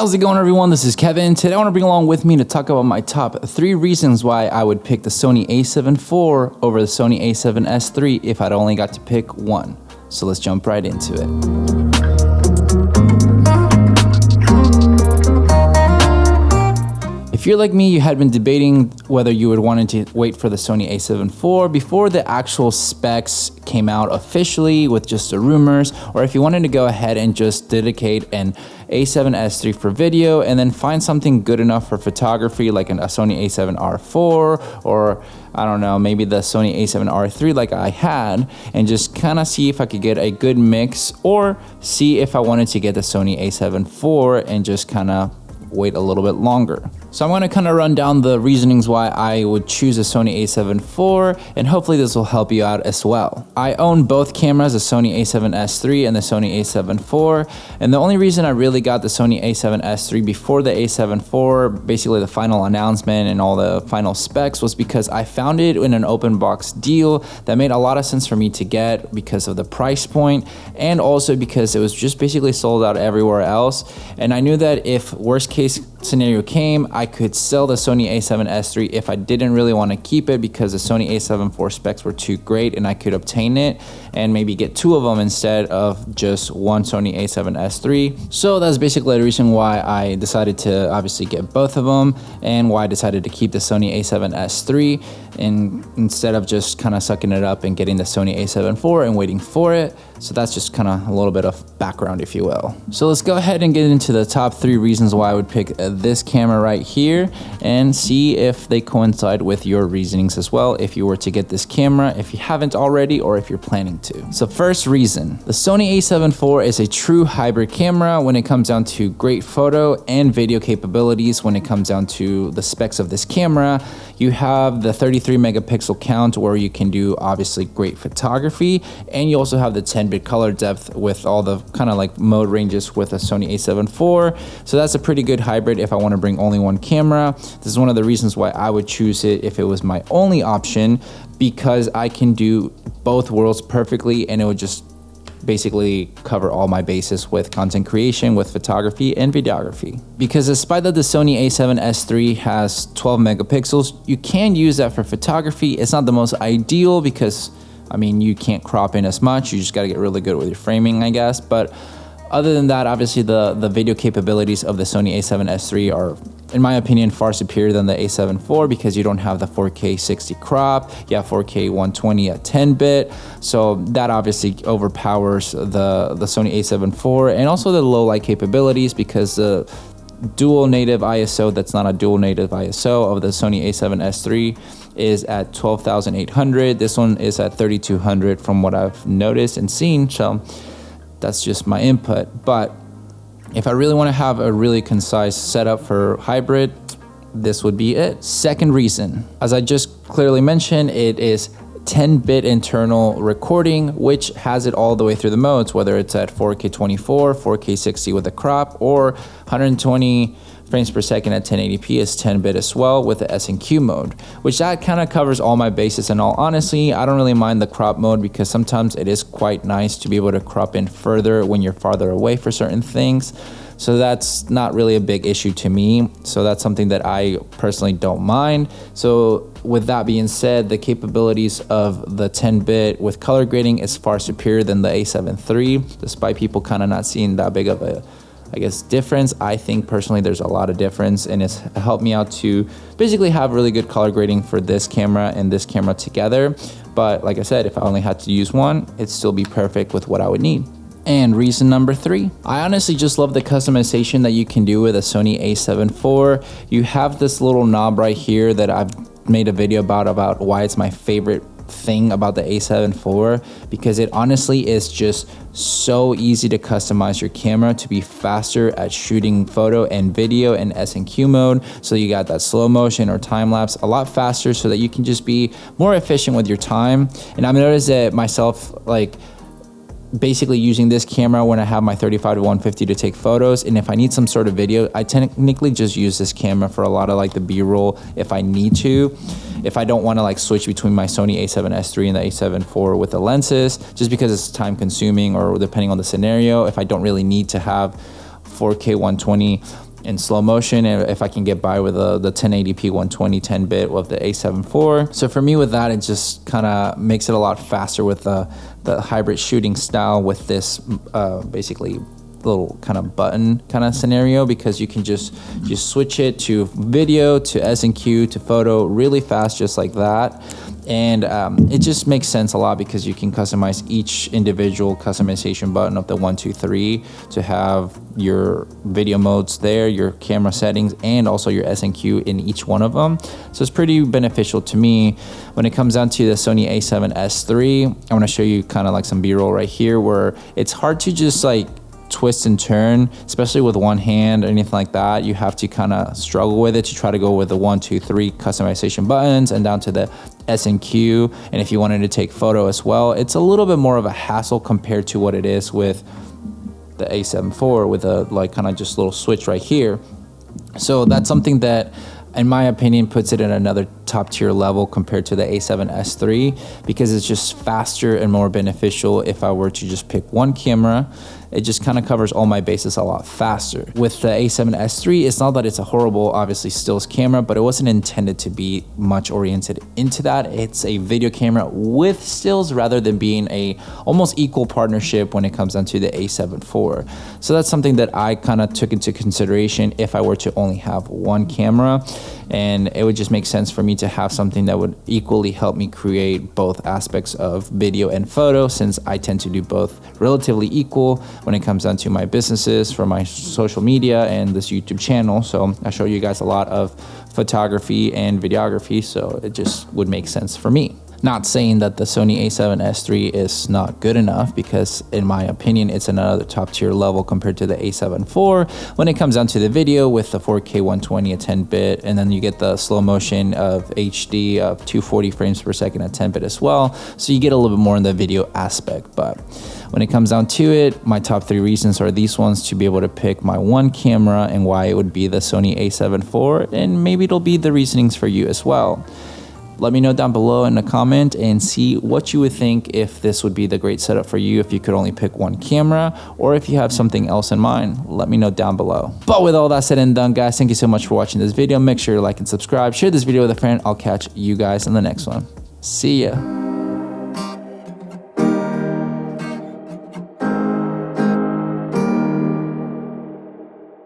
How's it going, everyone? This is Kevin. Today I want to bring along with me to talk about my top 3 reasons why I would pick the Sony A7 IV over the Sony A7S III if I'd only got to pick one. So let's jump right into it. If you're like me, you had been debating whether you would want to wait for the Sony A7 IV before the actual specs came out officially with just the rumors, or if you wanted to go ahead and just dedicate an A7S III for video and then find something good enough for photography like a Sony A7R IV, or I don't know, maybe the Sony A7R III like I had, and just kind of see if I could get a good mix, or see if I wanted to get the Sony A7 IV and just kind of wait a little bit longer. So I'm going to kind of run down the reasonings why I would choose a Sony A7 IV, and hopefully this will help you out as well. I own both cameras, the Sony A7S III and the Sony A7 IV, and the only reason I really got the Sony A7S III before the A7 IV, basically the final announcement and all the final specs, was because I found it in an open box deal that made a lot of sense for me to get because of the price point, and also because it was just basically sold out everywhere else. And I knew that if worst case scenario came, I could sell the Sony A7S III if I didn't really want to keep it because the Sony A7 IV specs were too great, and I could obtain it and maybe get 2 of them instead of just one Sony A7S III. So that's basically the reason why I decided to obviously get both of them, and why I decided to keep the Sony A7S III and instead of just kind of sucking it up and getting the Sony A7 IV and waiting for it. So that's just kind of a little bit of background, if you will. So let's go ahead and get into the top 3 reasons why I would pick this camera right here, and see if they coincide with your reasonings as well if you were to get this camera, if you haven't already, or if you're planning to. So first reason, the Sony A7 IV is a true hybrid camera when it comes down to great photo and video capabilities. When it comes down to the specs of this camera, you have the 33 megapixel count where you can do obviously great photography, and you also have the 10-bit color depth with all the kind of like mode ranges with a Sony A7 IV. So that's a pretty good hybrid if I want to bring only one camera. This is one of the reasons why I would choose it if it was my only option, because I can do both worlds perfectly, and it would just basically cover all my bases with content creation, with photography and videography. Because despite that the Sony A7S III has 12 megapixels, you can use that for photography. It's not the most ideal because, I mean, you can't crop in as much. You just got to get really good with your framing, I guess. But other than that, obviously the video capabilities of the Sony A7S III are, in my opinion, far superior than the A7 IV, because you don't have the 4K 60 crop, you have 4K 120 at 10-bit, so that obviously overpowers the Sony A7 IV, and also the low light capabilities, because the dual native ISO, that's not a dual native ISO, of the Sony A7S III is at 12,800. This one is at 3,200 from what I've noticed and seen, so that's just my input. But if I really want to have a really concise setup for hybrid, this would be it. Second reason, as I just clearly mentioned, it is 10-bit internal recording, which has it all the way through the modes, whether it's at 4K 24, 4K 60 with a crop, or 120 frames per second at 1080p is 10-bit as well with the S&Q mode, which that kind of covers all my bases. And all honesty, I don't really mind the crop mode, because sometimes it is quite nice to be able to crop in further when you're farther away for certain things. So that's not really a big issue to me. So that's something that I personally don't mind. So with that being said, the capabilities of the 10-bit with color grading is far superior than the A7 III, despite people kind of not seeing that big of a, I guess, difference. I think personally there's a lot of difference, and it's helped me out to basically have really good color grading for this camera and this camera together. But like I said, if I only had to use one, it'd still be perfect with what I would need. And reason number 3, I honestly just love the customization that you can do with a Sony A7 IV. You have this little knob right here that I've made a video about why it's my favorite thing about the A7 IV, because it honestly is just so easy to customize your camera to be faster at shooting photo and video in S&Q mode. So you got that slow motion or time lapse a lot faster, so that you can just be more efficient with your time. And I've noticed that myself, like, basically using this camera when I have my 35 to 150 to take photos, and if I need some sort of video, I technically just use this camera for a lot of like the B-roll if I need to. If I don't want to like switch between my Sony A7S III and the A7 IV with the lenses, just because it's time consuming, or depending on the scenario, if I don't really need to have 4K 120 in slow motion if I can get by with the 1080p 120 10-bit of the A7 IV. So for me with that, it just kind of makes it a lot faster with the hybrid shooting style with this basically little kind of button kind of scenario, because you can just switch it to video, to S&Q, to photo really fast, just like that. And it just makes sense a lot because you can customize each individual customization button of the 1, 2, 3 to have your video modes there, your camera settings, and also your S&Q in each one of them. So it's pretty beneficial to me. When it comes down to the Sony A7S III, I want to show you kind of like some B-roll right here where it's hard to just like twist and turn, especially with one hand or anything like that. You have to kind of struggle with it to try to go with the 1, 2, 3 customization buttons and down to the S&Q. And if you wanted to take photo as well, it's a little bit more of a hassle compared to what it is with the A7 IV with a like kind of just little switch right here. So that's something that, in my opinion, puts it in another top tier level compared to the A7S III, because it's just faster and more beneficial. If I were to just pick one camera, it just kind of covers all my bases a lot faster. With the A7S III, it's not that it's a horrible, obviously, stills camera, but it wasn't intended to be much oriented into that. It's a video camera with stills rather than being a almost equal partnership when it comes down to the A7 IV. So that's something that I kind of took into consideration if I were to only have one camera. And it would just make sense for me to have something that would equally help me create both aspects of video and photo, since I tend to do both relatively equal when it comes down to my businesses for my social media and this YouTube channel. So I show you guys a lot of photography and videography, so it just would make sense for me. Not saying that the Sony A7S III is not good enough, because in my opinion, it's another top tier level compared to the A7 IV when it comes down to the video with the 4K 120 at 10-bit, and then you get the slow motion of HD of 240 frames per second at 10-bit as well. So you get a little bit more in the video aspect. But when it comes down to it, my top 3 reasons are these ones to be able to pick my one camera and why it would be the Sony A7 IV, and maybe it'll be the reasonings for you as well. Let me know down below in a comment and see what you would think if this would be the great setup for you if you could only pick one camera, or if you have something else in mind. Let me know down below. But with all that said and done, guys, thank you so much for watching this video. Make sure to like and subscribe. Share this video with a friend. I'll catch you guys in the next one. See ya.